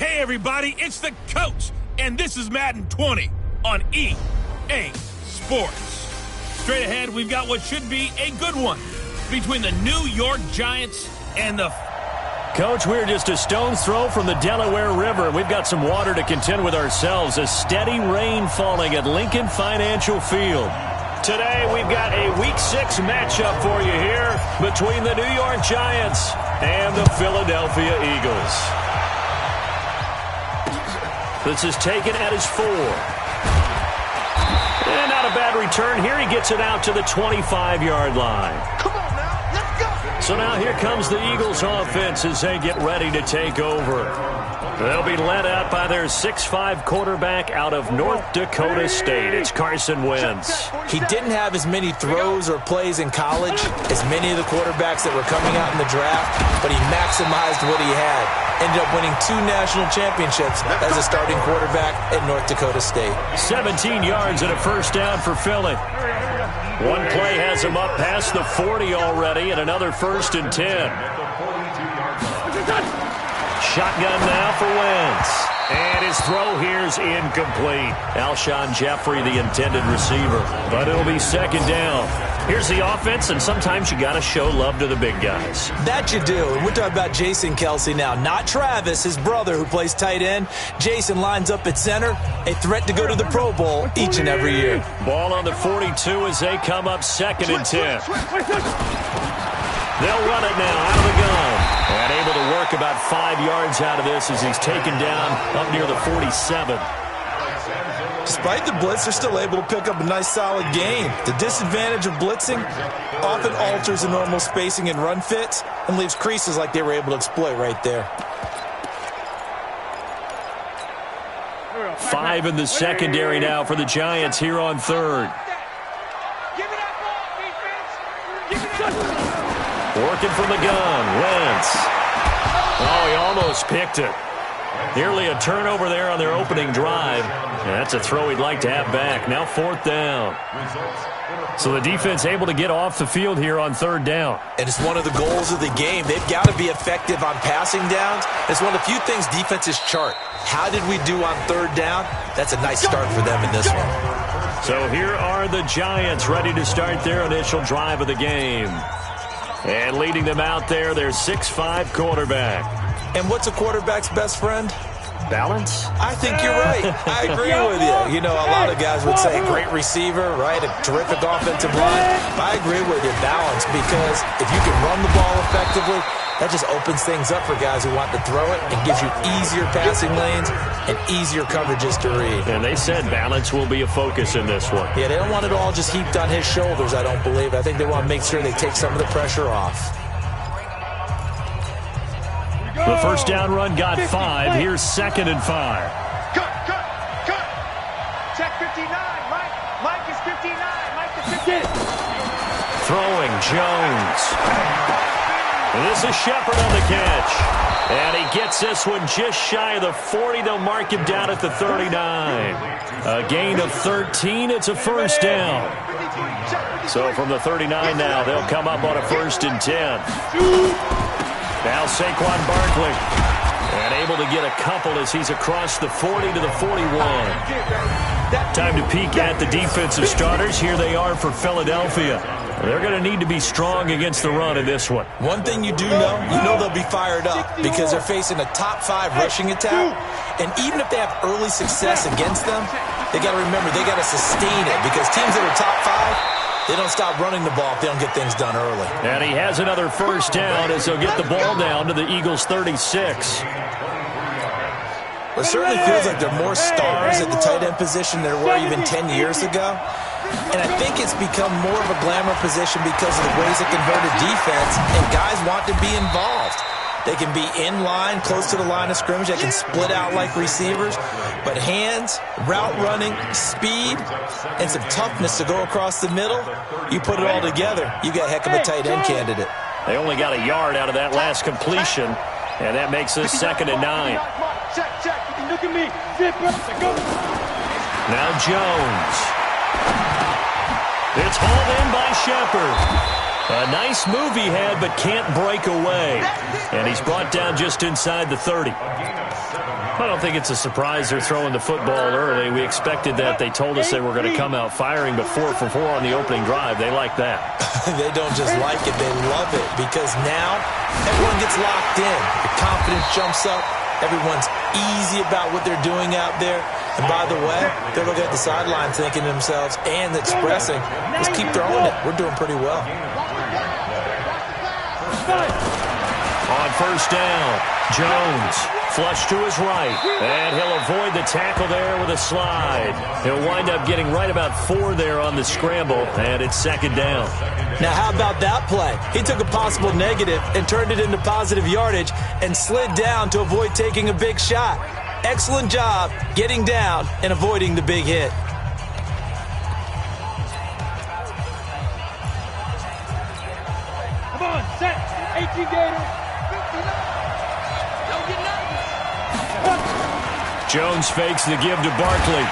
Hey everybody, it's the coach, and this is Madden 20 on EA Sports. Straight ahead, we've got what should be a good one between the New York Giants and the... Coach, we're just a stone's throw from the Delaware River, and we've got some water to contend with ourselves. A steady rain falling at Lincoln Financial Field. Today, we've got a Week 6 matchup for you here between the New York Giants and the Philadelphia Eagles. This is taken at his 4. And not a bad return here. He gets it out to the 25-yard line. Come on now, let's go. So now here comes the Eagles offense as they get ready to take over. They'll be led out by their 6'5" quarterback out of North Dakota State. It's Carson Wentz. He didn't have as many throws or plays in college as many of the quarterbacks that were coming out in the draft, but he maximized what he had. Ended up winning 2 national championships as a starting quarterback at North Dakota State. 17 yards and a first down for Philly. One play has him up past the 40 already, and another 1st and 10. Shotgun now for Wentz. And his throw here's incomplete. Alshon Jeffrey, the intended receiver. But it'll be 2nd down. Here's the offense, and sometimes you got to show love to the big guys. That you do. And we're talking about Jason Kelsey now, not Travis, his brother, who plays tight end. Jason lines up at center, a threat to go to the Pro Bowl each and every year. Ball on the 42 as they come up 2nd and 10. They'll run it now out of the gun. And able to work about 5 yards out of this as he's taken down up near the 47. Despite the blitz, they're still able to pick up a nice solid gain. The disadvantage of blitzing often alters the normal spacing and run fits and leaves creases like they were able to exploit right there. 5 in the secondary now for the Giants here on 3rd. Working from the gun, Wentz. Oh, he almost picked it. Nearly a turnover there on their opening drive. And that's a throw he'd like to have back. Now 4th down. So the defense able to get off the field here on 3rd down. And it's one of the goals of the game. They've got to be effective on passing downs. It's one of the few things defenses chart. How did we do on 3rd down? That's a nice start for them in this one. So here are the Giants ready to start their initial drive of the game. And leading them out there, their 6'5" quarterback. And what's a quarterback's best friend? Balance? I think you're right. I agree with you. You know, a lot of guys would say great receiver, right? A terrific offensive line. I agree with you, balance, because if you can run the ball effectively, that just opens things up for guys who want to throw it and gives you easier passing lanes and easier coverages to read. And they said balance will be a focus in this one. Yeah, they don't want it all just heaped on his shoulders, I don't believe. I think they want to make sure they take some of the pressure off. The first down run got 5. Here's 2nd and 5. Cut. Check 59, Mike. Mike is 59. Mike is 50. Throwing Jones. And this is Shepard on the catch. And he gets this one just shy of the 40. They'll mark him down at the 39. A gain of 13. It's a first down. So from the 39 now, they'll come up on a 1st and 10. Now Saquon Barkley. And able to get a couple as he's across the 40 to the 41. Time to peek at the defensive starters. Here they are for Philadelphia. They're going to need to be strong against the run in this one. One thing you do know they'll be fired up because they're facing a top 5 rushing attack. And even if they have early success against them, they got to remember they got to sustain it because teams that are top 5, they don't stop running the ball if they don't get things done early. And he has another first down as they'll get the ball down to the Eagles' 36. It certainly feels like there are more stars at the tight end position than there were even 10 years ago. And I think it's become more of a glamour position because of the ways it converted defense, and guys want to be involved. They can be in line, close to the line of scrimmage. They can split out like receivers. But hands, route running, speed, and some toughness to go across the middle, you put it all together, you got a heck of a tight end candidate. They only got a yard out of that last completion, and that makes this 2nd and 9. Check. You can look at me. Now Jones. It's hauled in by Shepard. A nice move he had, but can't break away. And he's brought down just inside the 30. I don't think it's a surprise they're throwing the football early. We expected that. They told us they were going to come out firing, but 4 for 4 on the opening drive. They like that. They don't just like it, they love it, because now everyone gets locked in. The confidence jumps up. Everyone's easy about what they're doing out there. And by the way, they're looking at the sideline thinking to themselves and expressing, let's keep throwing it. We're doing pretty well. On first down, Jones flush to his right, and he'll avoid the tackle there with a slide. He'll wind up getting right about 4 there on the scramble, and it's second down. Now, how about that play? He took a possible negative and turned it into positive yardage and slid down to avoid taking a big shot. Excellent job getting down and avoiding the big hit. Come on, set. 18 Gators. Jones fakes the give to Barkley.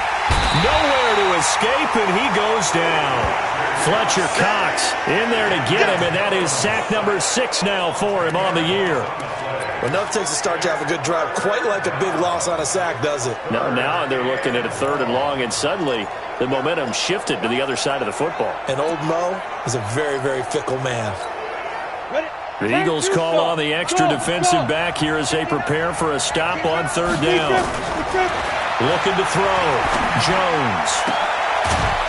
Nowhere to escape, and he goes down. Fletcher Cox in there to get him, and that is sack number 6 now for him on the year. Well, enough takes a start to have a good drive. Quite like a big loss on a sack, does it? No, now they're looking at a 3rd and long, and suddenly the momentum shifted to the other side of the football. And old Mo is a very, very fickle man. The Eagles call on the extra defensive back here as they prepare for a stop on 3rd down. Looking to throw. Jones.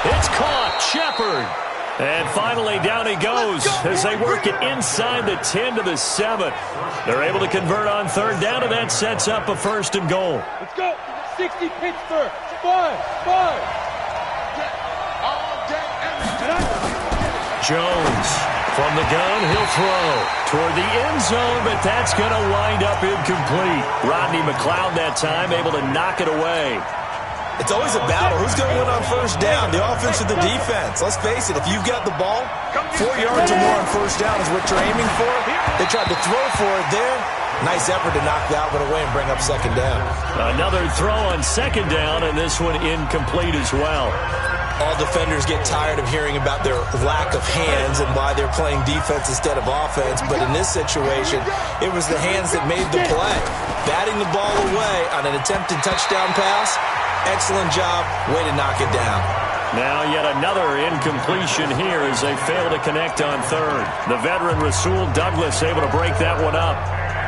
It's caught. Shepard. And finally down he goes as they work it inside the 10 to the 7. They're able to convert on 3rd down, and that sets up a 1st and goal. Let's go. 60 Pittsburgh. 5. Jones from the gun, he'll throw toward the end zone, but that's going to wind up incomplete. Rodney McLeod that time able to knock it away. It's always a battle. Who's going to win on 1st down, the offense or the defense? Let's face it, if you've got the ball, 4 yards or more on 1st down is what you're aiming for. They tried to throw for it there. Nice effort to knock that one away and bring up 2nd down. Another throw on 2nd down, and this one incomplete as well. All defenders get tired of hearing about their lack of hands and why they're playing defense instead of offense. But in this situation, it was the hands that made the play. Batting the ball away on an attempted touchdown pass. Excellent job. Way to knock it down. Now yet another incompletion here as they fail to connect on 3rd. The veteran Rasul Douglas able to break that one up.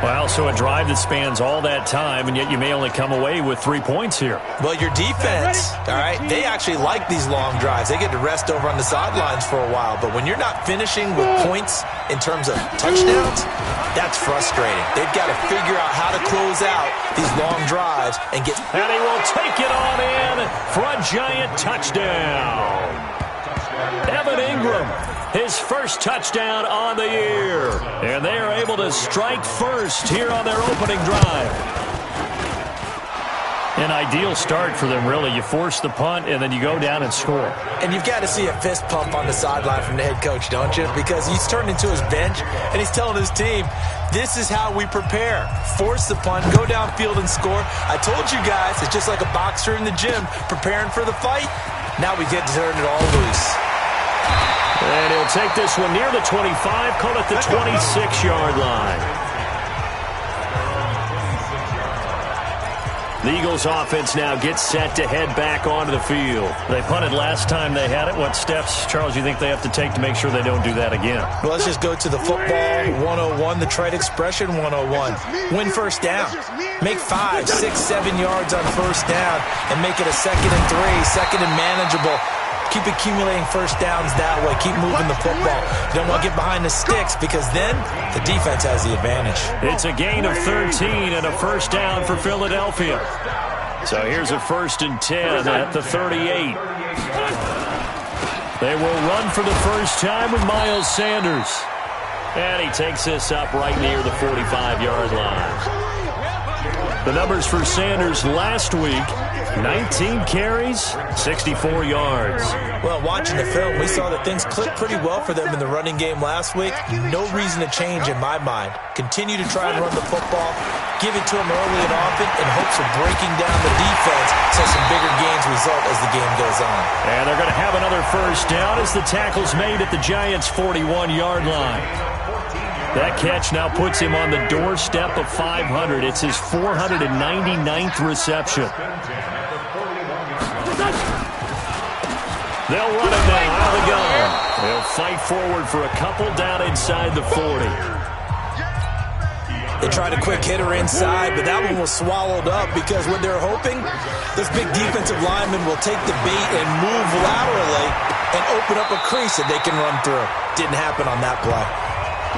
Well, so a drive that spans all that time, and yet you may only come away with 3 points here. Well, your defense, all right, they actually like these long drives. They get to rest over on the sidelines for a while. But when you're not finishing with points in terms of touchdowns, that's frustrating. They've got to figure out how to close out these long drives and get... And he will take it on in for a giant touchdown. Evan Ingram, his first touchdown on the year. And they are able to strike first here on their opening drive. An ideal start for them, really. You force the punt, and then you go down and score. And you've got to see a fist pump on the sideline from the head coach, don't you? Because he's turned into his bench, and he's telling his team, this is how we prepare. Force the punt, go downfield and score. I told you guys, it's just like a boxer in the gym preparing for the fight. Now we get to turn it all loose. And he'll take this one near the 25, call it the 26-yard line. The Eagles offense now gets set to head back onto the field. They punted last time they had it. What steps, Charles, you think they have to take to make sure they don't do that again? Well, let's just go to the football 101, the trade expression 101. Win 1st down. Make 5, 6, 7 yards on 1st down and make it a 2nd and 3, 2nd and manageable. Keep accumulating 1st downs that way. Keep moving the football. You don't want to get behind the sticks because then the defense has the advantage. It's a gain of 13 and a 1st down for Philadelphia. So here's a 1st and 10 at the 38. They will run for the first time with Miles Sanders. And he takes this up right near the 45-yard line. The numbers for Sanders last week, 19 carries, 64 yards. Well, watching the film, we saw that things clicked pretty well for them in the running game last week. No reason to change in my mind. Continue to try and run the football, give it to them early and often in hopes of breaking down the defense so some bigger gains result as the game goes on. And they're going to have another 1st down as the tackle's made at the Giants' 41-yard line. That catch now puts him on the doorstep of 500. It's his 499th reception. They'll run him now out of the gun. They'll fight forward for a couple down inside the 40. They tried a quick hitter inside, but that one was swallowed up because what they're hoping, this big defensive lineman will take the bait and move laterally and open up a crease that they can run through. Didn't happen on that play.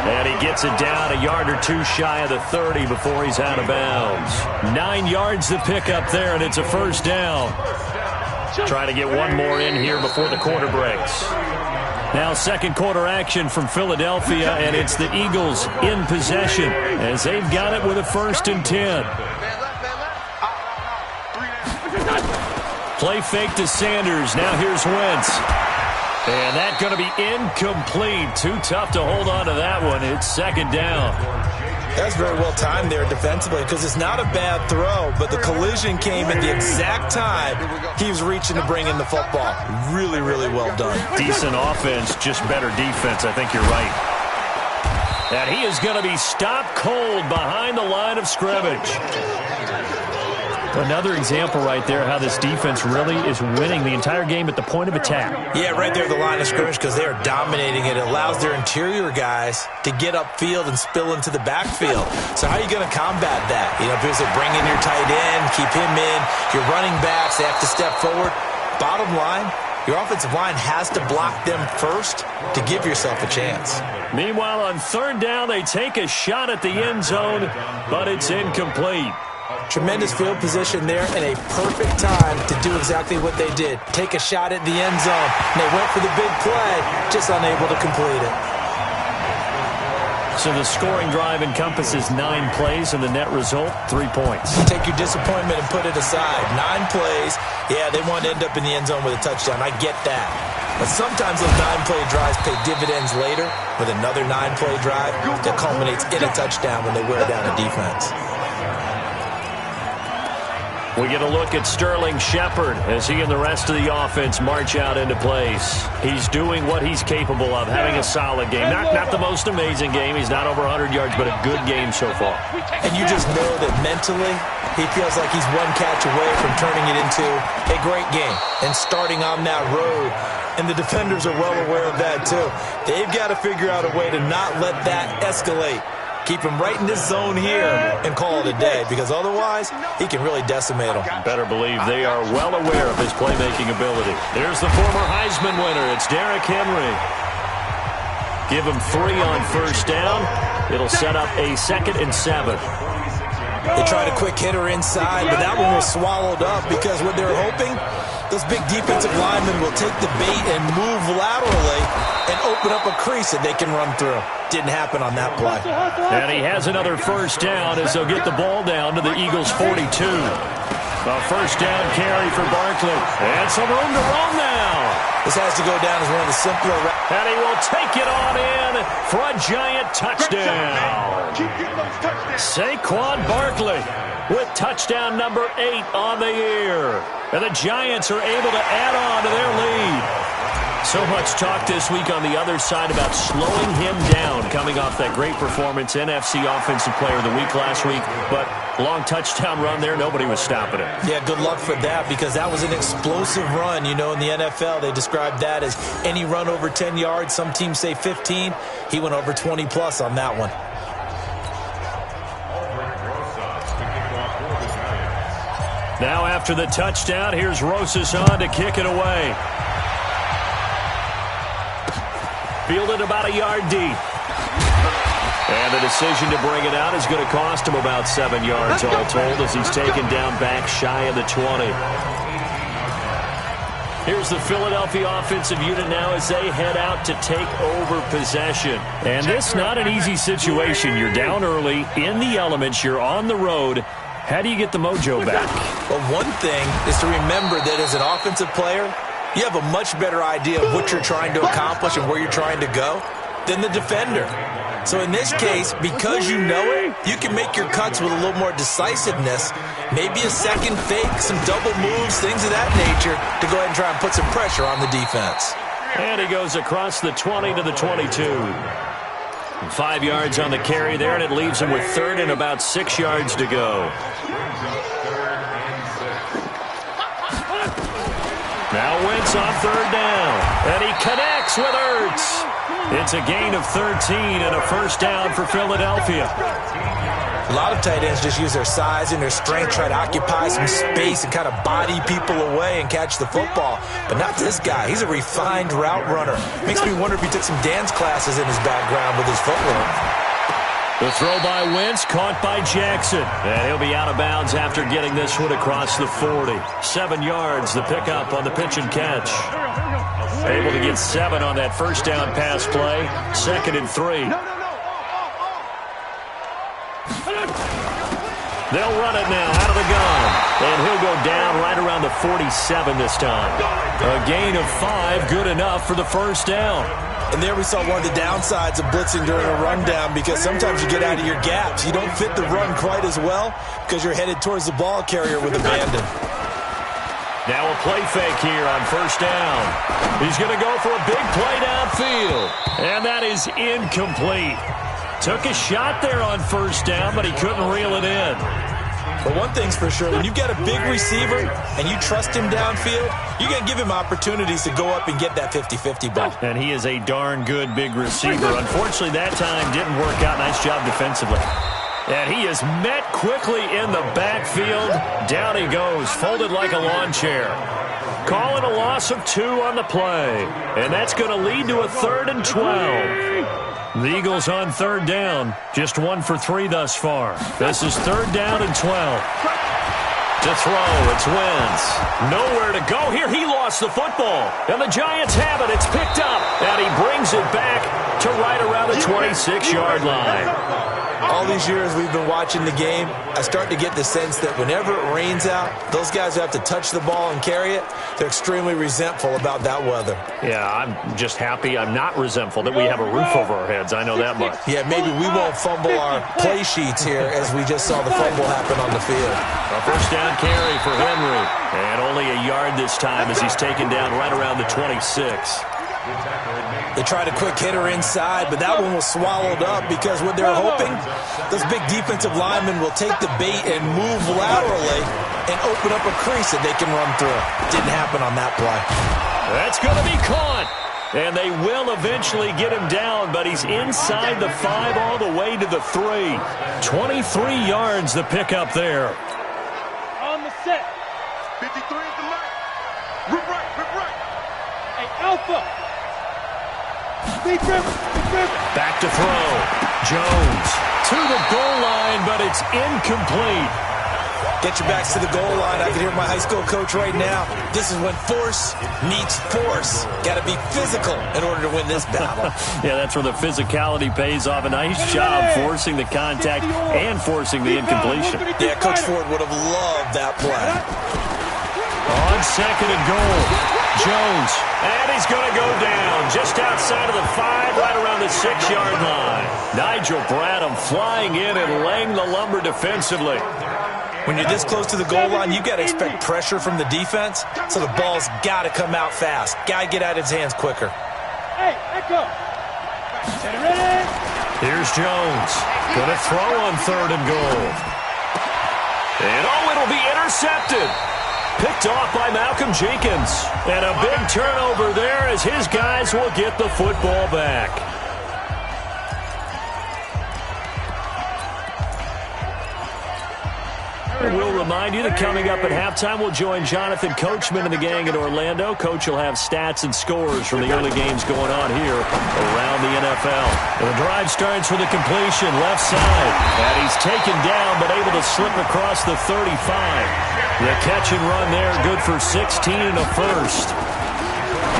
And he gets it down a yard or two shy of the 30 before he's out of bounds. 9 yards to pick up there, and it's a first down. Trying to get one more in here before the quarter breaks. Now second quarter action from Philadelphia, and it's the Eagles in possession as they've got it with a 1st and 10. Play fake to Sanders. Now here's Wentz. And that's going to be incomplete. Too tough to hold on to that one. It's 2nd down. That's very well timed there defensively because it's not a bad throw, but the collision came at the exact time he was reaching to bring in the football. Really, really well done. Decent offense, just better defense. I think you're right. And he is going to be stopped cold behind the line of scrimmage. Another example right there how this defense really is winning the entire game at the point of attack. Yeah, right there at the line of scrimmage because they are dominating it. It allows their interior guys to get upfield and spill into the backfield. So how are you going to combat that? You know, people say bring in your tight end, keep him in. Your running backs, they have to step forward. Bottom line, your offensive line has to block them first to give yourself a chance. Meanwhile, on 3rd down, they take a shot at the end zone, but it's incomplete. Tremendous field position there and a perfect time to do exactly what they did. Take a shot at the end zone. And they went for the big play, just unable to complete it. So the scoring drive encompasses 9 plays, and the net result, 3 points. Take your disappointment and put it aside. 9 plays. Yeah, they want to end up in the end zone with a touchdown. I get that. But sometimes those 9-play drives pay dividends later with another 9-play drive that culminates in a touchdown when they wear down a defense. We get a look at Sterling Shepard as he and the rest of the offense march out into place. He's doing what he's capable of, having a solid game. Not the most amazing game. He's not over 100 yards, but a good game so far. And you just know that mentally he feels like he's one catch away from turning it into a great game and starting on that road. And the defenders are well aware of that, too. They've got to figure out a way to not let that escalate. Keep him right in this zone here and call it a day, because otherwise he can really decimate them. Better believe they are well aware of his playmaking ability. There's the former Heisman winner. It's Derrick Henry. Give him 3 on 1st down. It'll set up a 2nd and 7. They tried a quick hitter inside, but that one was swallowed up because what they're hoping, those big defensive linemen will take the bait and move laterally and open up a crease that they can run through. Didn't happen on that play. And he has another 1st down as they'll get the ball down to the Eagles' 42. A 1st down carry for Barkley. And some room to run now. This has to go down as one of the simpler. And he will take it on in for a giant touchdown. Saquon Barkley with touchdown number 8 on the year. And the Giants are able to add on to their lead. So much talk this week on the other side about slowing him down, coming off that great performance, NFC Offensive Player of the Week last week. But long touchdown run there, nobody was stopping it. Yeah, good luck for that, because that was an explosive run. You know, in the NFL, they described that as any run over 10 yards. Some teams say 15. He went over 20-plus on that one. Now after the touchdown, here's Rosas on to kick it away. Fielded about a yard deep. And the decision to bring it out is going to cost him about 7 yards all told as he's taken down back shy of the 20. Here's the Philadelphia offensive unit now as they head out to take over possession. And this not an easy situation. You're down early, in the elements, you're on the road. How do you get the mojo back? Well, one thing is to remember that as an offensive player, you have a much better idea of what you're trying to accomplish and where you're trying to go than the defender. So in this case, because you know it, you can make your cuts with a little more decisiveness, maybe a second fake, some double moves, things of that nature, to go ahead and try and put some pressure on the defense. And he goes across the 20 to the 22. 5 yards on the carry there, and it leaves him with 3rd and about 6 yards to go. Now Wentz on 3rd down, and he connects with Ertz. It's a gain of 13 and a first down for Philadelphia. A lot of tight ends just use their size and their strength, try to occupy some space and kind of body people away and catch the football. But not this guy. He's a refined route runner. Makes me wonder if he took some dance classes in his background with his footwork. The throw by Wentz, caught by Jackson. And he'll be out of bounds after getting this one across the 40. 7 yards, the pickup on the pitch and catch. Able to get 7 on that first down pass play. 2nd and 3. They'll run it now out of the gun. And he'll go down right around the 47 this time. A gain of 5, good enough for the first down. And there we saw one of the downsides of blitzing during a rundown, because sometimes you get out of your gaps. You don't fit the run quite as well because you're headed towards the ball carrier with abandon. Now a play fake here on first down. He's going to go for a big play downfield. And that is incomplete. Took a shot there on first down, but he couldn't reel it in. But one thing's for sure, when you've got a big receiver and you trust him downfield, you're going to give him opportunities to go up and get that 50-50 ball. And he is a darn good big receiver. Unfortunately, that time didn't work out. Nice job defensively. And he is met quickly in the backfield. Down he goes, folded like a lawn chair. Calling a loss of 2 on the play. And that's going to lead to a 3rd and 12. The Eagles on 3rd down. Just 1 for 3 thus far. This is 3rd down and 12. To throw, it's Wentz. Nowhere to go here. He lost the football. And the Giants have it. It's picked up. And he brings it back to right around the 26-yard line. All these years we've been watching the game, I start to get the sense that whenever it rains out, those guys who have to touch the ball and carry it, they're extremely resentful about that weather. Yeah, I'm just happy I'm not resentful that we have a roof over our heads. I know that much. Yeah, maybe we won't fumble our play sheets here as we just saw the fumble happen on the field. A first down carry for Henry. And only a yard this time as he's taken down right around the 26. They tried a quick hitter inside, but that one was swallowed up because what they're hoping, those big defensive linemen will take the bait and move laterally and open up a crease that they can run through. Didn't happen on that play. That's going to be caught. And they will eventually get him down, but he's inside the 5 all the way to the 3. 23 yards the pickup there. On the set. 53 at the line. Rip right, rip right. Hey, Alpha. Back to throw. Jones to the goal line, but it's incomplete. Get your backs to the goal line. I can hear my high school coach right now. This is when force meets force. Got to be physical in order to win this battle. Yeah, that's where the physicality pays off. A nice job forcing the contact and forcing the incompletion. Yeah, Coach Ford would have loved that play. On 2nd and goal, Jones, and he's going to go down just outside of the 5, right around the 6-yard line. Nigel Bradham flying in and laying the lumber defensively. When you're this close to the goal line, you've got to expect pressure from the defense, so the ball's got to come out fast. Got to get out of his hands quicker. Hey, Echo. Ready? Here's Jones. Going to throw on 3rd and goal. And it'll be intercepted. Picked off by Malcolm Jenkins. And a big turnover there as his guys will get the football back. And we'll remind you that coming up at halftime, we'll join Jonathan Coachman and the gang in Orlando. Coach will have stats and scores from the early games going on here around the NFL. And the drive starts with a completion left side. And he's taken down but able to slip across the 35. The catch and run there, good for 16 and a first.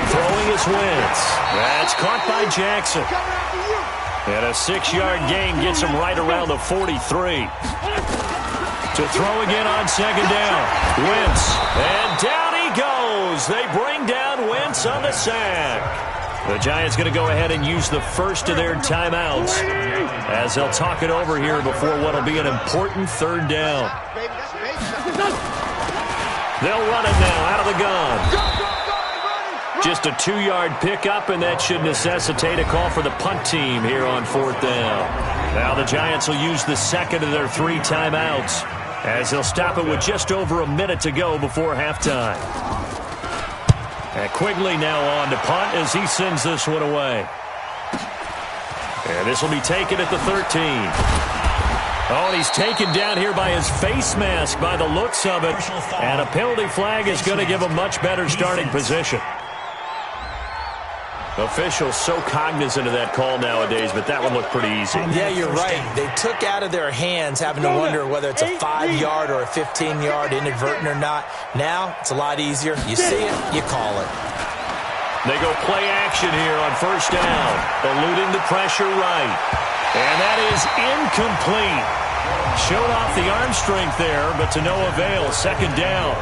Throwing is Wentz. That's caught by Jackson. And a 6-yard gain gets him right around the 43. To throw again on 2nd down. Wentz. And down he goes. They bring down Wentz on the sack. The Giants going to go ahead and use the first of their timeouts as they'll talk it over here before what will be an important 3rd down. They'll run it now out of the gun. Just a 2-yard pickup, and that should necessitate a call for the punt team here on 4th down. Now the Giants will use the second of their 3 timeouts, as they'll stop it with just over a minute to go before halftime. And Quigley now on to punt as he sends this one away. And this will be taken at the 13. Oh, and he's taken down here by his face mask by the looks of it. And a penalty flag is going to give him much better starting position. Officials so cognizant of that call nowadays, but that one looked pretty easy. Yeah, you're right. They took out of their hands having to wonder whether it's a 5-yard or a 15-yard inadvertent or not. Now, it's a lot easier. You see it, you call it. They go play action here on 1st down, eluding the pressure right. And that is incomplete. Showed off the arm strength there, but to no avail. 2nd down.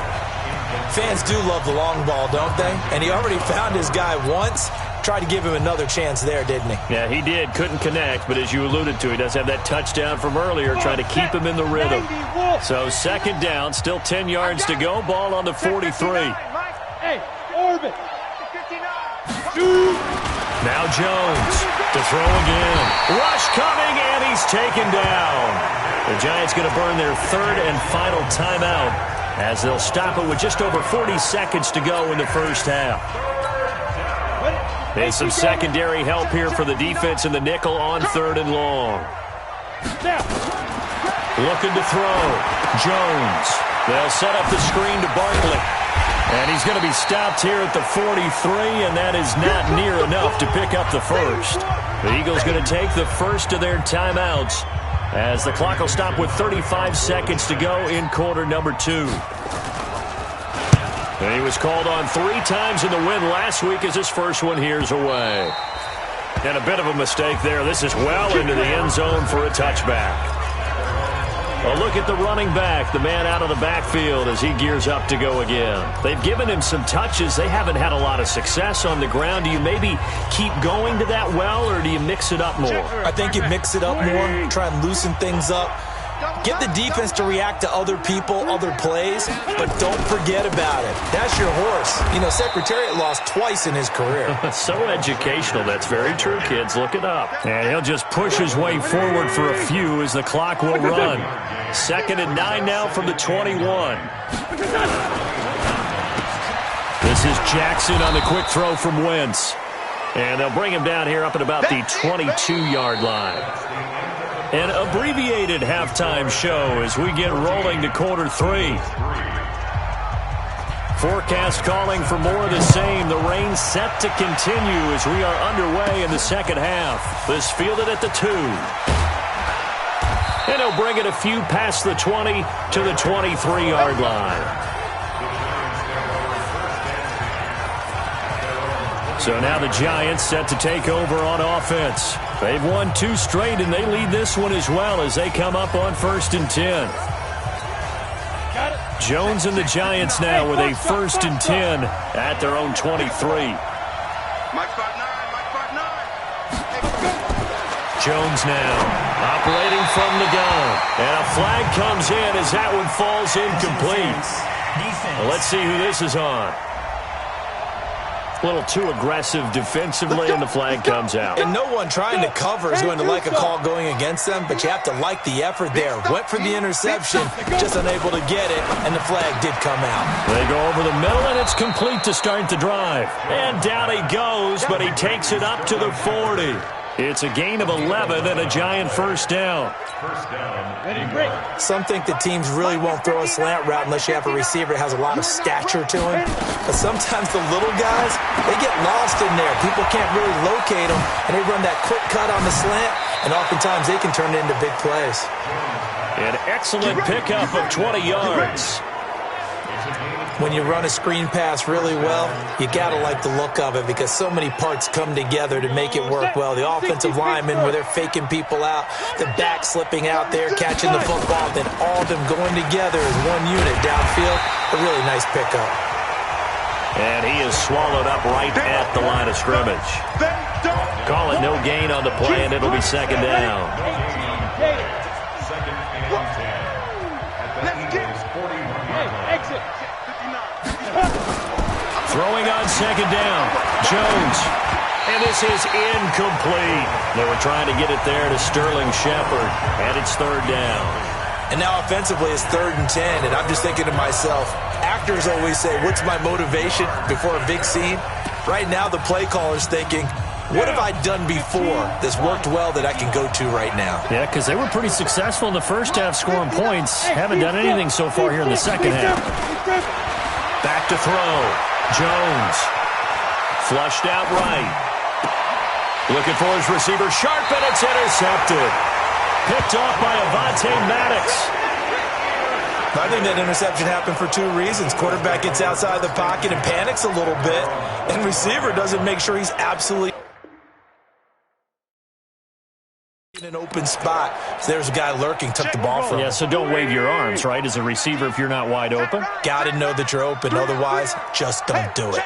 Fans do love the long ball, don't they? And he already found his guy once. Tried to give him another chance there, didn't he? Yeah, he did. Couldn't connect, but as you alluded to, he does have that touchdown from earlier, trying to keep him in the rhythm. So 2nd down, still 10 yards to go. Ball on the 43. Hey, Orbit. Now Jones to throw again. Rush coming, and he's taken down. The Giants going to burn their 3rd and final timeout, as they'll stop it with just over 40 seconds to go in the 1st half. There's some secondary help here for the defense in the nickel on 3rd and long. Looking to throw. Jones. They'll set up the screen to Barkley. And he's going to be stopped here at the 43, and that is not near enough to pick up the first. The Eagles going to take the first of their timeouts, as the clock will stop with 35 seconds to go in quarter number 2. And he was called on 3 times in the win last week as his first one here's away. And a bit of a mistake there. This is well into the end zone for a touchback. A look at the running back, the man out of the backfield as he gears up to go again. They've given him some touches. They haven't had a lot of success on the ground. Do you maybe keep going to that well, or do you mix it up more? I think you mix it up more, try and loosen things up. Get the defense to react to other people, other plays, but don't forget about it. That's your horse. You know, Secretariat lost twice in his career. So educational. That's very true, kids. Look it up. And he'll just push his way forward for a few as the clock will run. 2nd and 9 now from the 21. This is Jackson on the quick throw from Wentz. And they'll bring him down here up at about the 22-yard line. An abbreviated halftime show as we get rolling to quarter 3. Forecast calling for more of the same. The rain set to continue as we are underway in the 2nd half. This fielded at the 2. And he'll bring it a few past the 20 to the 23-yard line. So now the Giants set to take over on offense. They've won 2 straight, and they lead this one as well as they come up on 1st and 10. Jones and the Giants now with a 1st and 10 at their own 23. Jones now operating from the gun. And a flag comes in as that one falls incomplete. Well, let's see who this is on. A little too aggressive defensively, and the flag comes out. And no one trying to cover is going to like a call going against them, but you have to like the effort there. Went for the interception, just unable to get it, and the flag did come out. They go over the middle, and it's complete to start the drive. And down he goes, but he takes it up to the 40. It's a gain of 11 and a Giant 1st down. Some think the teams really won't throw a slant route unless you have a receiver that has a lot of stature to him. But sometimes the little guys, they get lost in there. People can't really locate them, and they run that quick cut on the slant, and oftentimes they can turn it into big plays. An excellent pickup of 20 yards. When you run a screen pass really well, you got to like the look of it because so many parts come together to make it work well. The offensive linemen, where they're faking people out, the back slipping out there, catching the football, then all of them going together as one unit downfield. A really nice pickup. And he is swallowed up right at the line of scrimmage. Call it no gain on the play, and it'll be 2nd down. Throwing on second down. Jones. And this is incomplete. They were trying to get it there to Sterling Shepard. And it's third down. And now offensively it's 3rd and 10. And I'm just thinking to myself, actors always say, what's my motivation before a big scene? Right now the play caller's thinking, what have I done before that's worked well that I can go to right now? Yeah, because they were pretty successful in the first half scoring points. Haven't done anything so far here in the second half. Back to throw. Jones. Flushed out right. Looking for his receiver. Sharp, and it's intercepted. Picked off by Avonte Maddox. I think that interception happened for 2 reasons. Quarterback gets outside the pocket and panics a little bit. And receiver doesn't make sure he's absolutely in an open spot. So there's a guy lurking, took the ball from him. Yeah, so don't wave your arms, right, as a receiver if you're not wide open. Got to know that you're open. Otherwise, just don't do it.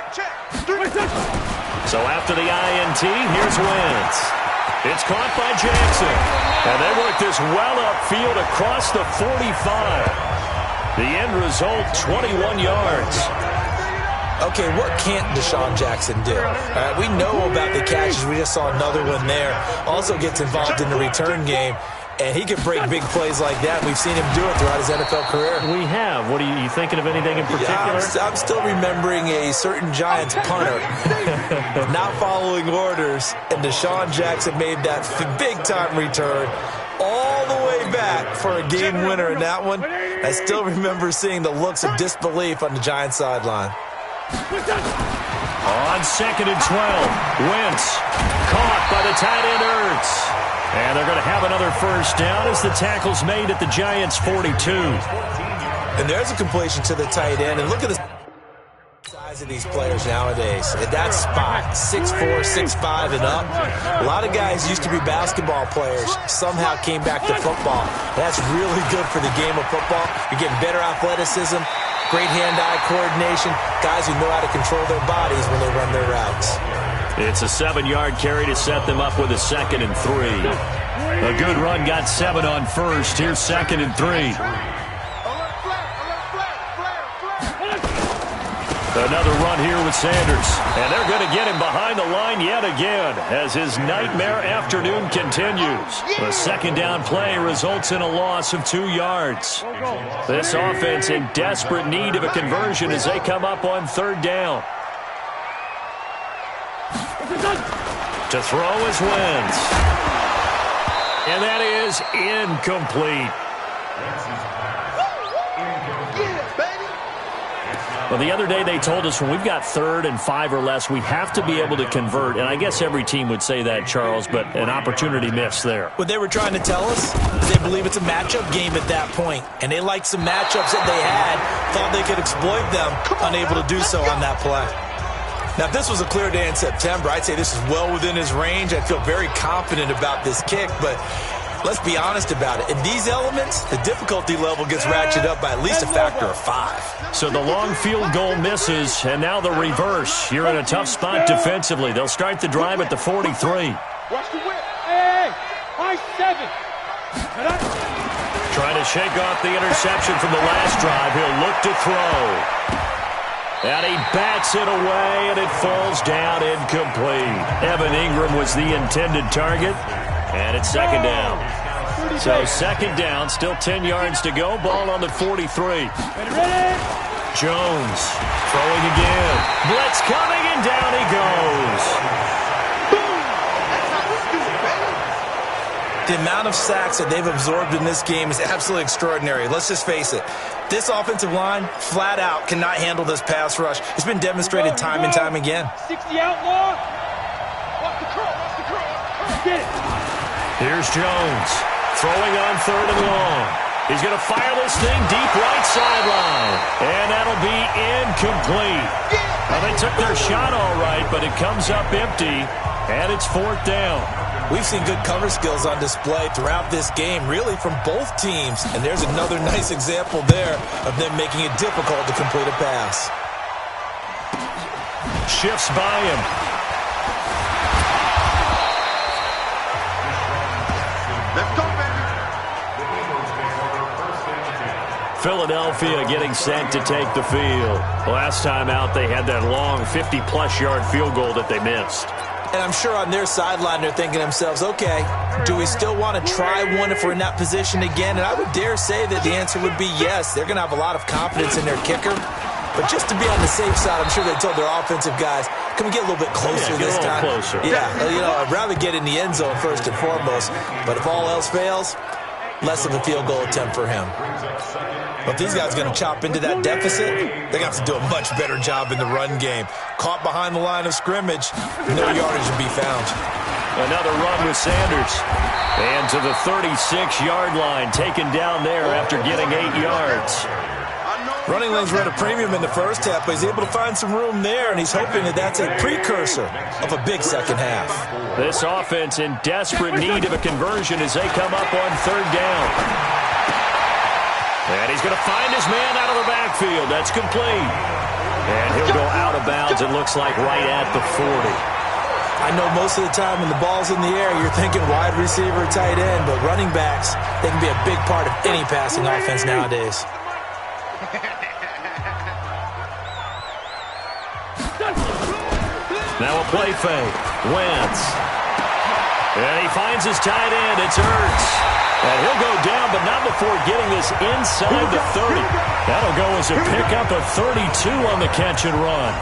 So after the INT, here's Wentz. It's caught by Jackson. And they work this well upfield across the 45. The end result, 21 yards. Okay, what can't Deshaun Jackson do? We know about the catches. We just saw another one there. Also gets involved in the return game. And he can break big plays like that. We've seen him do it throughout his NFL career. We have. What are you thinking of anything in particular? Yeah, I'm still remembering a certain Giants punter not following orders, and Deshaun Jackson made that big-time return all the way back for a game winner in that one. I still remember seeing the looks of disbelief on the Giants sideline. On 2nd and 12, Wentz caught by the tight end Ertz. And they're going to have another first down as the tackle's made at the Giants' 42. And there's a completion to the tight end. And look at the size of these players nowadays. At that spot, 6'4", 6'5", and up. A lot of guys used to be basketball players, somehow came back to football. That's really good for the game of football. You're getting better athleticism, great hand-eye coordination, guys who know how to control their bodies when they run their routes. It's a 7-yard carry to set them up with a 2nd and 3. A good run got 7 on first. Here's 2nd and 3. Another run here with Sanders. And they're going to get him behind the line yet again as his nightmare afternoon continues. The 2nd down play results in a loss of 2 yards. This offense in desperate need of a conversion as they come up on 3rd down. To throw is Wentz. And that is incomplete. Well, the other day they told us when we've got 3rd and 5 or less, we have to be able to convert. And I guess every team would say that, Charles, but an opportunity missed there. What they were trying to tell us is they believe it's a matchup game at that point. And they liked some matchups that they had, thought they could exploit them, unable to do so on that play. Now, if this was a clear day in September, I'd say this is well within his range. I'd feel very confident about this kick, but let's be honest about it. In these elements, the difficulty level gets ratcheted up by at least a factor of 5. So the long field goal misses, and now the reverse. You're in a tough spot defensively. They'll start the drive at the 43. Watch the whip. Hey, high 7. Trying to shake off the interception from the last drive. He'll look to throw. And he bats it away, and it falls down incomplete. Evan Ingram was the intended target, and it's 2nd down. So 2nd down, still 10 yards to go. Ball on the 43. Jones throwing again. Blitz coming, and down he goes. The amount of sacks that they've absorbed in this game is absolutely extraordinary. Let's just face it. This offensive line, flat out, cannot handle this pass rush. It's been demonstrated time and time again. 60 outlaw. Watch the curl. Get it. Here's Jones throwing on 3rd and long. He's going to fire this thing deep right sideline. And that'll be incomplete. Well, they took their shot all right, but it comes up empty, and it's 4th down. We've seen good cover skills on display throughout this game, really from both teams. And there's another nice example there of them making it difficult to complete a pass. Shifts by him. Philadelphia getting set to take the field. Last time out, they had that long 50-plus yard field goal that they missed. And I'm sure on their sideline they're thinking to themselves, okay, do we still want to try one if we're in that position again? And I would dare say that the answer would be yes. They're going to have a lot of confidence in their kicker. But just to be on the safe side, I'm sure they told their offensive guys, can we get a little bit closer this time? Closer. Yeah, I'd rather get in the end zone first and foremost. But if all else fails, less of a field goal attempt for him. But if these guys are going to chop into that deficit, they're going to have to do a much better job in the run game. Caught behind the line of scrimmage, no yardage to be found. Another run with Sanders. And to the 36-yard line, taken down there after getting 8 yards. Running lanes were at a premium in the first half, but he's able to find some room there, and he's hoping that that's a precursor of a big second half. This offense in desperate need of a conversion as they come up on third down. And he's going to find his man out of the backfield. That's complete. And he'll go out of bounds, it looks like, right at the 40. I know most of the time when the ball's in the air, you're thinking wide receiver, tight end, but running backs, they can be a big part of any passing offense nowadays. Now a play fake. Wentz. And he finds his tight end. It's Ertz. And he'll go down, but not before getting this inside the 30. That'll go as a pickup of 32 on the catch and run.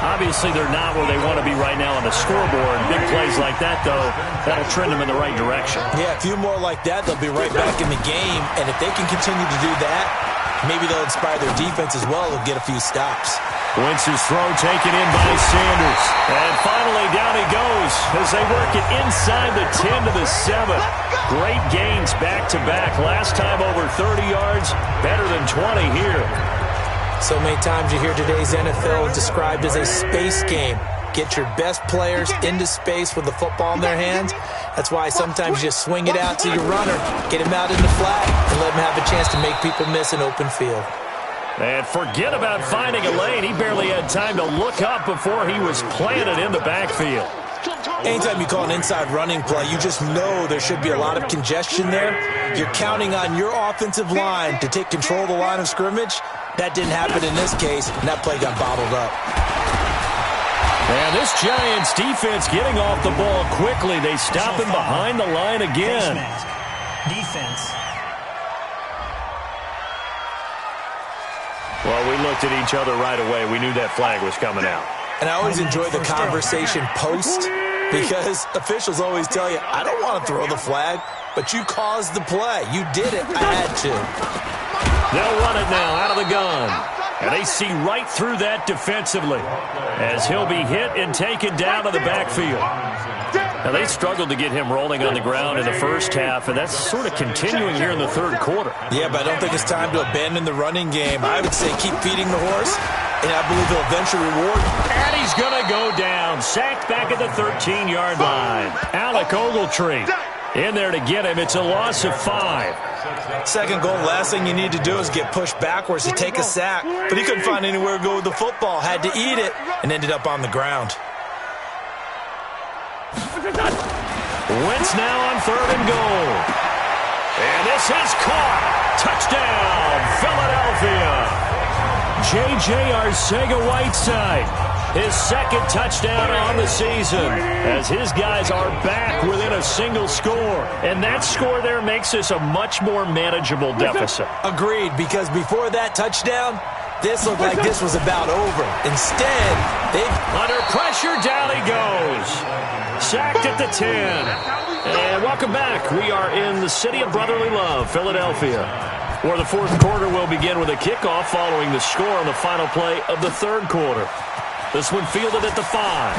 Obviously, they're not where they want to be right now on the scoreboard. Big plays like that, though, that'll trend them in the right direction. Yeah, a few more like that, they'll be right back in the game. And if they can continue to do that, maybe they'll inspire their defense as well. They'll get a few stops. Wentz's throw taken in by Sanders. And finally, down he goes as they work it inside the 10 to the 7. Great gains back-to-back. Last time over 30 yards, better than 20 here. So many times you hear today's NFL described as a space game. Get your best players into space with the football in their hands. That's why sometimes you just swing it out to your runner, get him out in the flat, and let him have a chance to make people miss an open field. And forget about finding a lane. He barely had time to look up before he was planted in the backfield. Anytime you call an inside running play, you just know there should be a lot of congestion there. You're counting on your offensive line to take control of the line of scrimmage. That didn't happen in this case, and that play got bottled up. And this Giants defense getting off the ball quickly. They stop him behind the line again. Defense. Well, we looked at each other right away. We knew that flag was coming out. And I always enjoy the conversation post because officials always tell you, I don't want to throw the flag, but you caused the play. You did it. I had to. They'll run it now out of the gun. And they see right through that defensively as he'll be hit and taken down to the backfield. Now, they struggled to get him rolling on the ground in the first half, and that's sort of continuing here in the third quarter. Yeah, but I don't think it's time to abandon the running game. I would say keep feeding the horse, and I believe he'll eventually reward. And he's going to go down, sacked back at the 13-yard line. Alec Ogletree in there to get him. It's a loss of 5. Second goal, last thing you need to do is get pushed backwards to take a sack. But he couldn't find anywhere to go with the football, had to eat it, and ended up on the ground. Wentz now on 3rd and goal. And this is caught. Touchdown, Philadelphia. J.J. Arcega-Whiteside, his second touchdown on the season as his guys are back within a single score. And that score there makes this a much more manageable deficit. Agreed, because before that touchdown, this looked like this was about over. Instead, under pressure, down he goes. Sacked at the 10. And welcome back. We are in the city of brotherly love, Philadelphia, where the fourth quarter will begin with a kickoff following the score on the final play of the third quarter. This one fielded at the 5.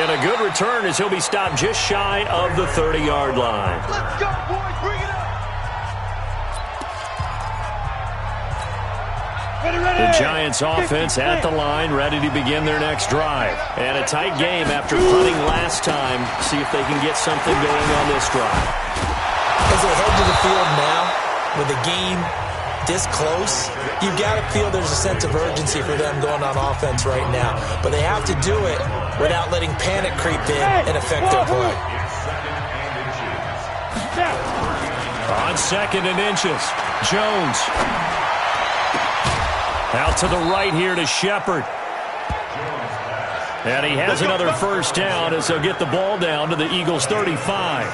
And a good return as he'll be stopped just shy of the 30-yard line. Let's go, boys. Bring it up. The Giants offense at the line, ready to begin their next drive. And a tight game after punting last time. See if they can get something going on this drive. As they head to the field now, with the game this close, you've got to feel there's a sense of urgency for them going on offense right now. But they have to do it without letting panic creep in and affect their play. On 2nd and inches. Jones. Out to the right here to Shepard. And he has another first down as they'll get the ball down to the Eagles' 35.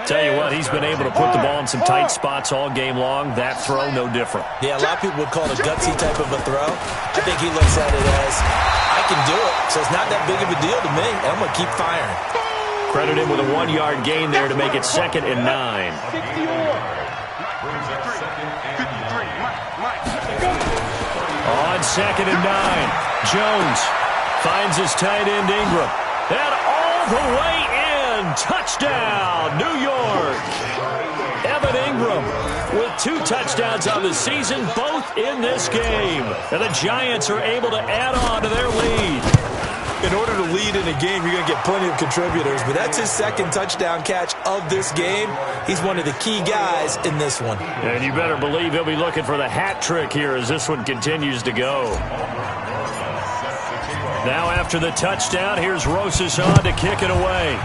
Tell you what, he's been able to put the ball in some tight spots all game long. That throw, no different. Yeah, a lot of people would call it a gutsy type of a throw. I think he looks at it as, I can do it, so it's not that big of a deal to me, and I'm going to keep firing. Credit him with a 1-yard gain there to make it 2nd and 9. On 2nd and 9, Jones finds his tight end Ingram. And all the way in. Touchdown, New York. Evan Ingram with 2 touchdowns on the season, both in this game. And the Giants are able to add on to their lead. In order to lead in a game, you're going to get plenty of contributors, but that's his 2nd touchdown catch of this game. He's one of the key guys in this one. And you better believe he'll be looking for the hat trick here as this one continues to go. Now after the touchdown, here's Rosas on to kick it away.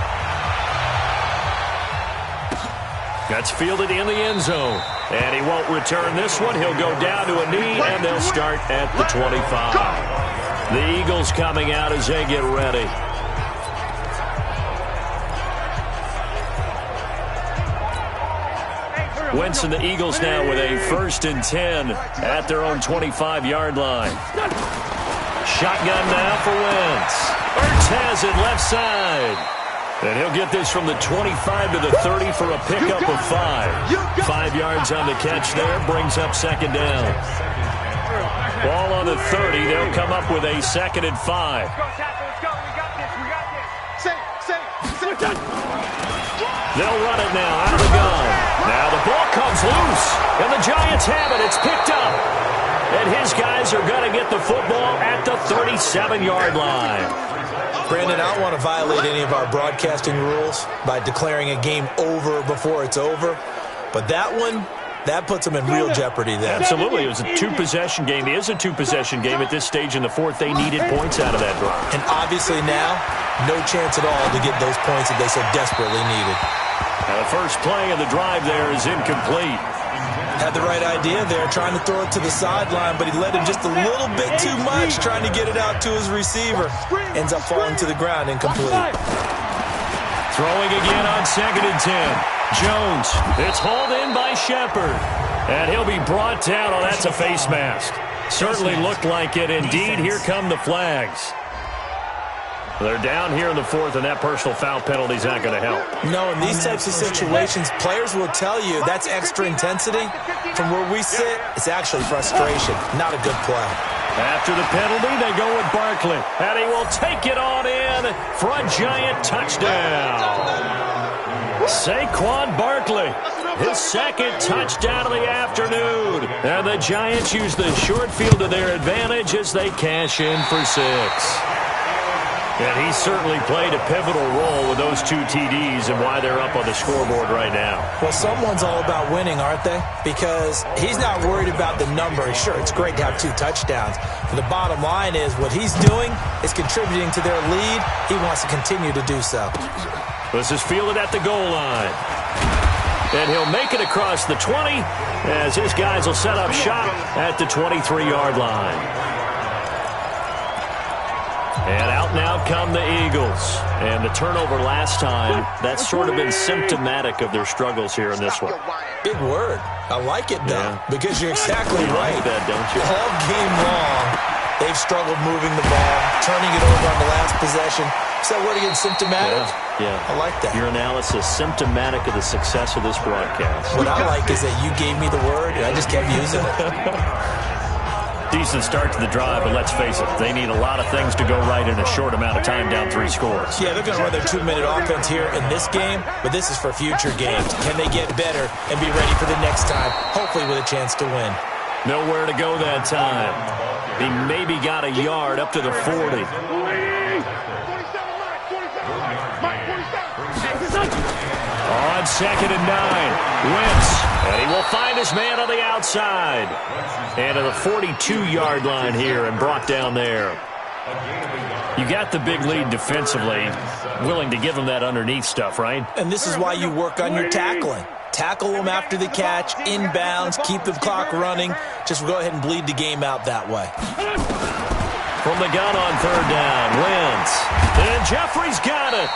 That's fielded in the end zone. And he won't return this one. He'll go down to a knee, and they'll start at the 25. The Eagles coming out as they get ready. Wentz and the Eagles now with a 1st and 10 at their own 25-yard line. Shotgun now for Wentz. Ertz has it left side. And he'll get this from the 25 to the 30 for a pickup of 5. 5 yards on the catch there, brings up 2nd down. Ball on the 30, they'll come up with a 2nd and 5. Let's go, we got this. They'll run it now out of the gun. Now the ball comes loose, and the Giants have it. It's picked up. And his guys are going to get the football at the 37-yard line. Brandon, I don't want to violate any of our broadcasting rules by declaring a game over before it's over, but that one, that puts them in real jeopardy there. Absolutely. It was a 2-possession game. It is a 2-possession game at this stage in the 4th. They needed points out of that drive. And obviously now, no chance at all to get those points that they so desperately needed. Now the first play of the drive there is incomplete. Had the right idea there, trying to throw it to the sideline, but he let him just a little bit too much, trying to get it out to his receiver. Ends up falling to the ground, incomplete. Throwing again on 2nd and 10. Jones, it's hauled in by Shepard. And he'll be brought down. Oh, that's a face mask. Certainly looked like it. Indeed, here come the flags. They're down here in the 4th, and that personal foul penalty is not going to help. No, in these types of situations, players will tell you that's extra intensity. From where we sit, it's actually frustration, not a good play. After the penalty, they go with Barkley, and he will take it on in for a Giant touchdown. Saquon Barkley, his 2nd touchdown of the afternoon. And the Giants use the short field to their advantage as they cash in for 6. And he certainly played a pivotal role with those 2 TDs and why they're up on the scoreboard right now. Well, someone's all about winning, aren't they? Because he's not worried about the number. Sure, it's great to have 2 touchdowns. But the bottom line is what he's doing is contributing to their lead. He wants to continue to do so. This is fielded at the goal line. And he'll make it across the 20 as his guys will set up shop at the 23-yard line. And out now come the Eagles. And the turnover last time, that's sort of been symptomatic of their struggles here in this one. Big word. I like it, though, because you're exactly right. Like that, don't you? All game long, they've struggled moving the ball, turning it over on the last possession. Is that word again, symptomatic? Yeah. I like that. Your analysis, symptomatic of the success of this broadcast. What I like is that you gave me the word, and I just kept using it. Decent start to the drive, but let's face it, they need a lot of things to go right in a short amount of time, down 3 scores. Yeah, they're going to run their 2-minute offense here in this game, but this is for future games. Can they get better and be ready for the next time, hopefully with a chance to win? Nowhere to go that time. He maybe got a yard up to the 40. On 2nd and 9, Wentz, and he will find his man on the outside. And to the 42-yard line here and brought down there. You got the big lead defensively, willing to give him that underneath stuff, right? And this is why you work on your tackling. tackle them after the catch, inbounds, keep the clock running. Just go ahead and bleed the game out that way. From the gun on third down, Wentz. And Jeffrey's got it.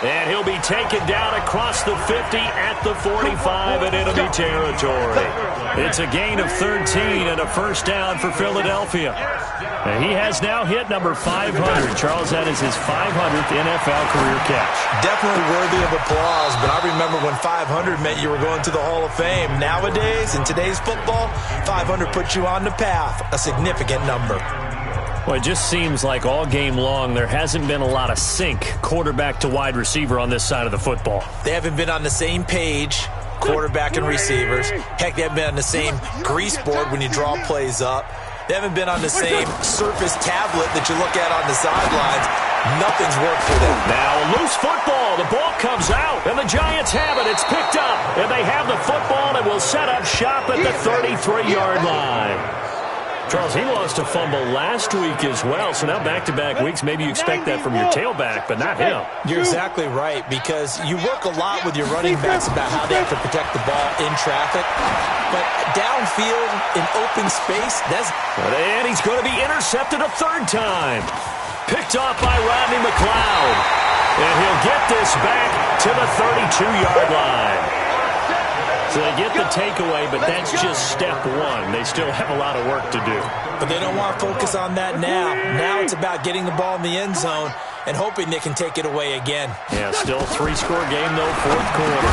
And he'll be taken down across the 50 at the 45 in enemy territory. It's a gain of 13 and a first down for Philadelphia. And he has now hit number 500. Charles, that is his 500th NFL career catch. Definitely worthy of applause, but I remember when 500 meant you were going to the Hall of Fame. Nowadays, in today's football, 500 puts you on the path, a significant number. Well, it just seems like all game long there hasn't been a lot of sync quarterback to wide receiver on this side of the football. They haven't been on the same page, quarterback and receivers. Heck, they haven't been on the same grease board when you draw plays up. They haven't been on the same surface tablet that you look at on the sidelines. Nothing's worked for them. Now, loose football. The ball comes out, and the Giants have it. It's picked up, and they have the football and will set up shop at the 33-yard line. Charles, he lost a fumble last week as well, so now back-to-back weeks, maybe you expect that from your tailback, but not him. You're exactly right, because you work a lot with your running backs about how they have to protect the ball in traffic, but downfield, in open space, And he's going to be intercepted a third time. Picked off by Rodney McLeod, and he'll get this back to the 32-yard line. So they get the takeaway, but that's just step one. They still have a lot of work to do. But they don't want to focus on that now. Now it's about getting the ball in the end zone and hoping they can take it away again. Yeah, still a three-score game, though, fourth quarter.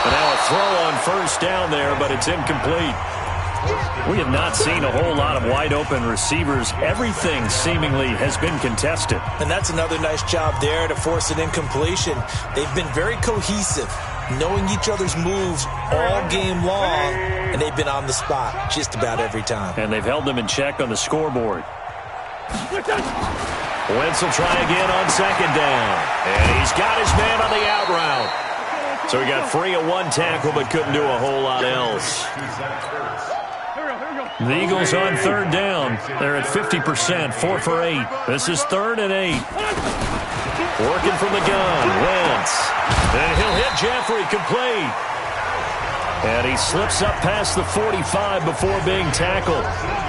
And now a throw on first down there, but it's incomplete. We have not seen a whole lot of wide-open receivers. Everything seemingly has been contested. And that's another nice job there to force an incompletion. They've been very cohesive, knowing each other's moves all game long, and they've been on the spot just about every time. And they've held them in check on the scoreboard. Wentz will try again on second down. And he's got his man on the out route. So he got free of one tackle, but couldn't do a whole lot else. The Eagles on third down. They're at 50%, 4 for 8. This is 3rd and 8. Working from the gun, Wentz. And he'll hit Jeffrey, complete. And he slips up past the 45 before being tackled.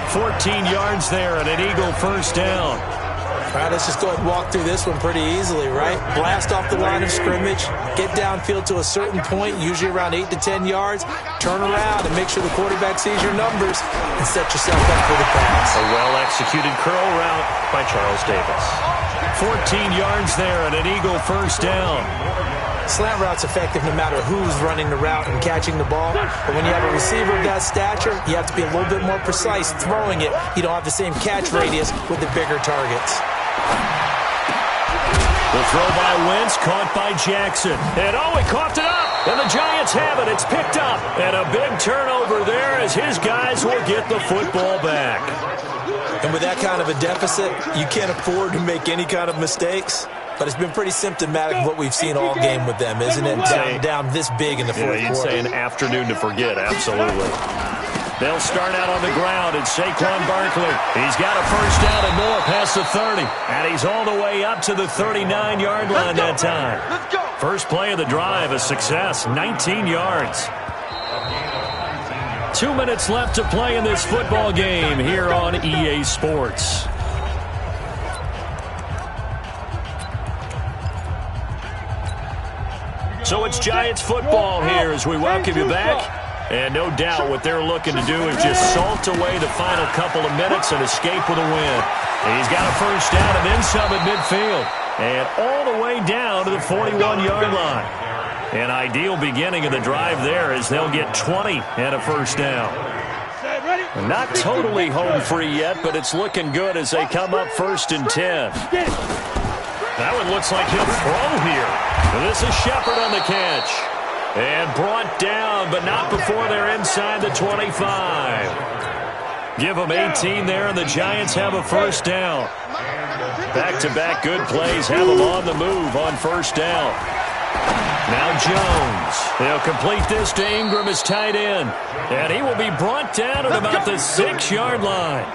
14 yards there and an Eagle first down. All right, let's just go ahead and walk through this one pretty easily, right? Blast off the line of scrimmage, get downfield to a certain point, usually around 8 to 10 yards, turn around and make sure the quarterback sees your numbers and set yourself up for the pass. A well-executed curl route by Charles Davis. 14 yards there and an Eagle first down. Slant route's effective no matter who's running the route and catching the ball. But when you have a receiver of that stature, you have to be a little bit more precise throwing it. You don't have the same catch radius with the bigger targets. The throw by Wentz, caught by Jackson. And he coughed it up. And the Giants have it. It's picked up. And a big turnover there as his guys will get the football back. And with that kind of a deficit, you can't afford to make any kind of mistakes. But it's been pretty symptomatic of what we've seen all game with them, isn't it? Down this big in the fourth quarter. You'd say an afternoon to forget, absolutely. They'll start out on the ground, and Saquon Barkley. He's got a first down and more past the 30. And he's all the way up to the 39-yard line that time. First play of the drive, a success, 19 yards. 2 minutes left to play in this football game here on EA Sports. So it's Giants football here as we welcome you back. And no doubt what they're looking to do is just salt away the final couple of minutes and escape with a win. And he's got a first down and then some at midfield. And all the way down to the 41-yard line. An ideal beginning of the drive there as they'll get 20 and a first down. Not totally home free yet, but it's looking good as they come up 1st and 10. That one looks like he'll throw here. This is Shepard on the catch. And brought down, but not before they're inside the 25. Give them 18 there, and the Giants have a first down. Back-to-back good plays have them on the move on first down. Now Jones. They'll complete this to Ingram as tight end. And he will be brought down at about the 6-yard line.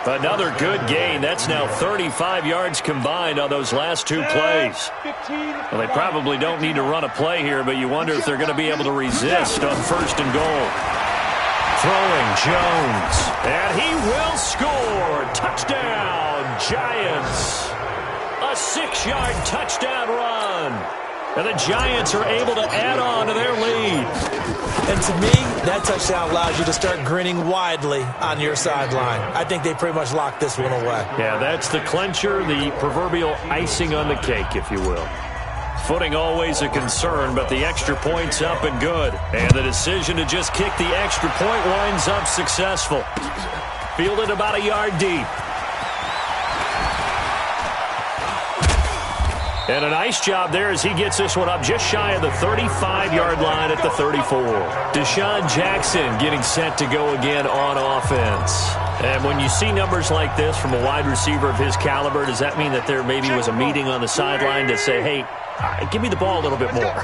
Another good gain. That's now 35 yards combined on those last two plays. Well, they probably don't need to run a play here, but you wonder if they're going to be able to resist on 1st and goal. Throwing Jones, and he will score. Touchdown, Giants. A 6-yard touchdown run. And the Giants are able to add on to their lead. And to me, that touchdown allows you to start grinning widely on your sideline. I think they pretty much locked this one away. Yeah, that's the clincher, the proverbial icing on the cake, if you will. Footing always a concern, but the extra point's up and good. And the decision to just kick the extra point winds up successful. Fielded about a yard deep. And a nice job there as he gets this one up just shy of the 35-yard line at the 34. Deshaun Jackson getting set to go again on offense. And when you see numbers like this from a wide receiver of his caliber, does that mean that there maybe was a meeting on the sideline to say, hey, give me the ball a little bit more?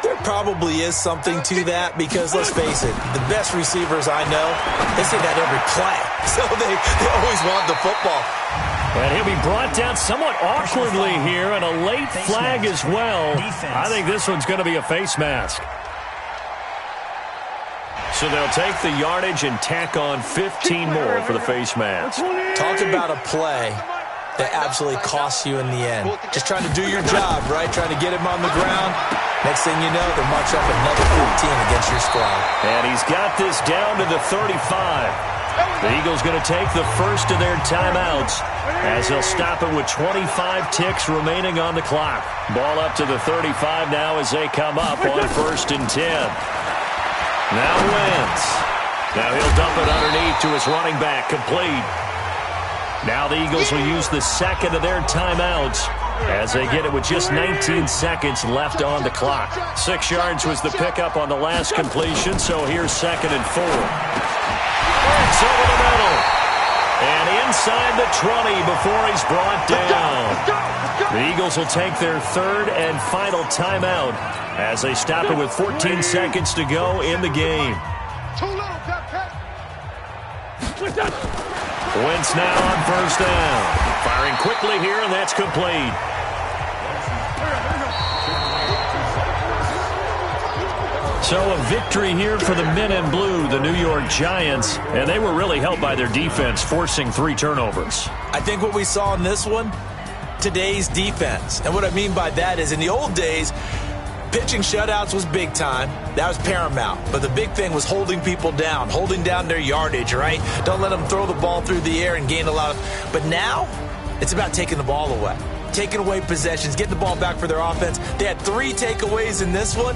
There probably is something to that because, let's face it, the best receivers I know, they say that every play. So they always want the football. And he'll be brought down somewhat awkwardly here, and a late flag as well. I think this one's going to be a face mask. So they'll take the yardage and tack on 15 more for the face mask. Talk about a play that absolutely costs you in the end. Just trying to do your job, right? Trying to get him on the ground. Next thing you know, they'll march up another 15 against your squad. And he's got this down to the 35. The Eagles going to take the first of their timeouts as they'll stop it with 25 ticks remaining on the clock. Ball up to the 35 now as they come up on 1st and 10. Now Wentz. Now he'll dump it underneath to his running back, complete. Now the Eagles will use the second of their timeouts as they get it with just 19 seconds left on the clock. 6 yards was the pickup on the last completion, so here's 2nd and 4. It's over the middle. And inside the 20 before he's brought down. The Eagles will take their 3rd and final timeout as they stop it with 14 seconds to go in the game. Wentz now on 1st down. Firing quickly here, and that's complete. So a victory here for the men in blue, the New York Giants, and they were really helped by their defense, forcing 3 turnovers. I think what we saw in this one, today's defense. And what I mean by that is in the old days, pitching shutouts was big time. That was paramount. But the big thing was holding people down, holding down their yardage, right? Don't let them throw the ball through the air and gain a lot of... But now, it's about taking the ball away. Taking away possessions, getting the ball back for their offense. They had 3 takeaways in this one.